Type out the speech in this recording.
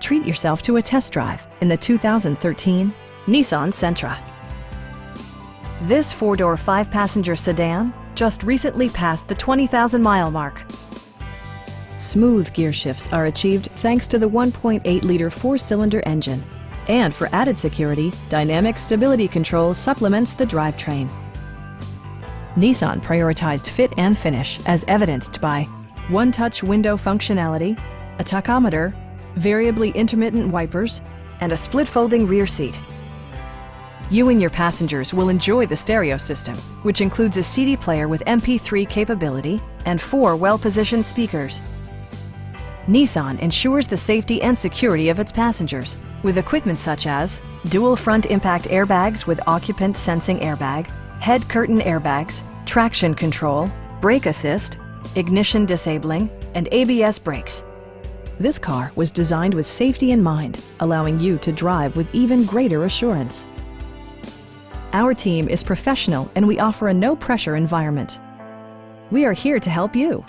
treat yourself to a test drive in the 2013 Nissan Sentra. This four-door, five-passenger sedan just recently passed the 20,000-mile mark. Smooth gear shifts are achieved thanks to the 1.8-liter four-cylinder engine. And for added security, Dynamic Stability Control supplements the drivetrain. Nissan prioritized fit and finish as evidenced by one-touch window functionality, a tachometer, variably intermittent wipers, and a split-folding rear seat. You and your passengers will enjoy the stereo system, which includes a CD player with MP3 capability and 4 well-positioned speakers. Nissan ensures the safety and security of its passengers with equipment such as dual front impact airbags with occupant sensing airbag, head curtain airbags, traction control, brake assist, ignition disabling, and ABS brakes. This car was designed with safety in mind, allowing you to drive with even greater assurance. Our team is professional and we offer a no-pressure environment. We are here to help you.